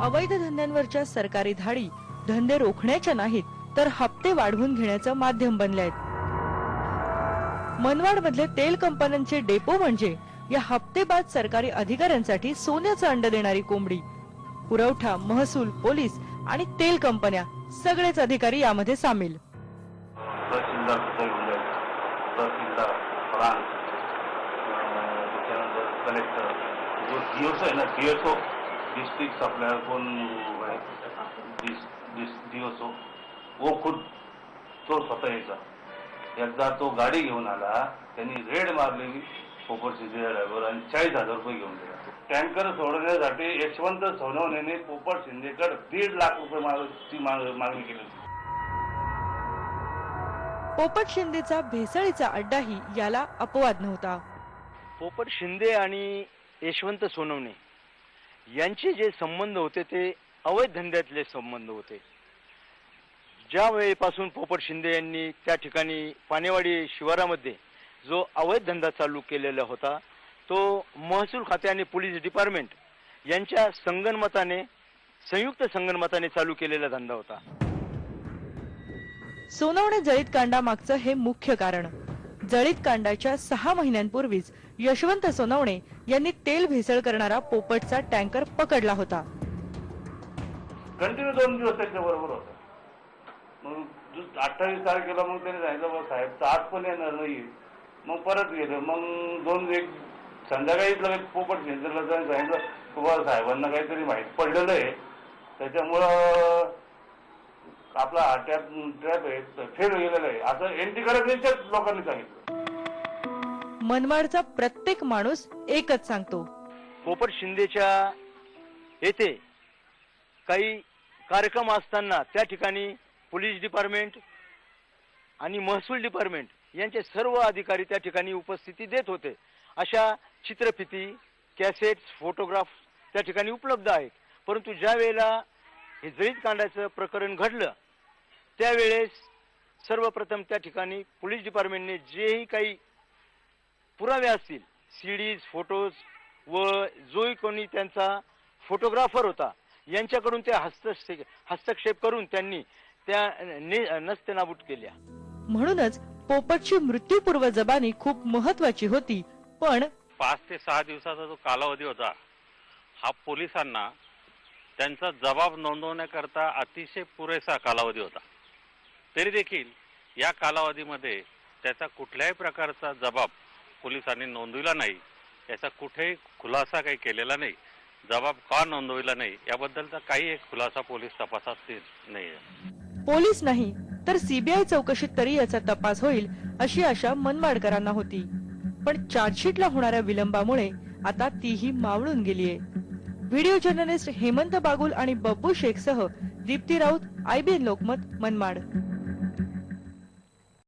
अवैध धंद्यांवरच्या सरकारी धाडी धंदे रोखण्याच्या नाहीत तर हप्ते वाढवून घेण्याचं माध्यम बनले आहेत। मनमाड मधले तेल कंपन्यांचे डेपो म्हणजे या हप्तेबाद सरकारी अधिकाऱ्यांसाठी सोन्याचं अंड देणारी कोंबडी। पुरवठा, महसूल, पोलीस आणि तेल कंपन्या सगळेच अधिकारी यामध्ये सामील। डिस्ट्रिक्ट सप्लायर कोण डीओसो वो खुद तो स्वतः यायचा। एकदा तो गाडी घेऊन आला, त्यांनी रेड मारली पोपट शिंदे ड्रायव्हर आणि 40,000 रुपये घेऊन गेला। टँकर सोडण्यासाठी यशवंत सोनवणेने पोपट शिंदेकडे 1.5 लाख रुपये मागणी केली। पोपट शिंदेचा भेसळीचा अड्डाही याला अपवाद नव्हता। पोपट शिंदे आणि यशवंत सोनवणे यांचे जे संबंध होते ते अवैध धंद्यातले संबंध होते। ज्या वेळेपासून पोपट शिंदे यांनी त्या ठिकाणी पानेवाडी शिवारामध्ये जो अवैध धंदा चालू केलेला होता तो महसूल खाते आणि पोलीस डिपार्टमेंट यांच्या संयुक्त संगनमताने चालू केलेला धंदा होता। सोनवणे जळीत कांडामागचं हे मुख्य कारण। जळीत कांडाच्या 6 महिन्यांपूर्वीच यशवंत सोनवणे यांनी तेल भेसळ करणारा पोपटचा टँकर पकडला होता। कंटिन्यू 2 दिवस त्याच्या बरोबर होता। मग 28 तारखेला मग त्याने सांगितलं साहेब आज पण येणार नाही। मग परत गेलो। मग 2-1 संध्याकाळी लगेच पोपट शिंदेला सांगितलं तुम्हाला साहेबांना काहीतरी माहित पडलेलं आहे, त्याच्यामुळं आपला ट्रॅप आहे फेल गेलेला आहे असं एंट्री करायचं लोकांनी सांगितलं। मनमाडचा प्रत्येक माणूस एकच सांगतो, पोपट शिंदेच्या येथे काही कार्यक्रम असताना त्या ठिकाणी पोलीस डिपार्टमेंट आणि महसूल डिपार्टमेंट यांचे सर्व अधिकारी त्या ठिकाणी उपस्थिती देत होते। अशा चित्रफिती, कॅसेट्स, फोटोग्राफ त्या ठिकाणी उपलब्ध आहेत। परंतु ज्या वेळेला हे जळीत कांडाचं प्रकरण घडलं त्यावेळेस सर्वप्रथम त्या ठिकाणी पोलीस डिपार्टमेंटने जेही काही पुरावे असतील, सीडीज, फोटोज व जोही कोणी त्यांचा फोटोग्राफर होता यांच्याकडून ते हस्तक्षेप करून त्यांनी त्या नस्तेनाबूत केल्या। म्हणूनच पोपटची मृत्यूपूर्व जबानी खूप महत्वाची होती। पण 5 ते 6 दिवसाचा जो कालावधी होता हा पोलिसांना त्यांचा जबाब नोंदवण्याकरता अतिशय पुरेसा कालावधी होता। तरी देखील या कालावधीमध्ये त्याचा कुठल्याही प्रकारचा जबाब पोलिसांनी नोंदविला नाही, याचा कुठेही खुलासा काही केलेला नाही। जबाब का नोंदविला नाही याबद्दलचा काही एक खुलासा पोलीस तपासात नाही। पोलीस नाही तर सीबीआय चौकशीत तरी याचा तपास होईल अशी आशा मनमाडकरांना होती। पण चार्जशीटला होणाऱ्या विलंबामुळे आता तीही मावळून गेलीये। व्हिडिओ जर्नलिस्ट हेमंत बागुल आणि बब्बू शेखसह दीप्ती राऊत, IBN लोकमत, मनमाड।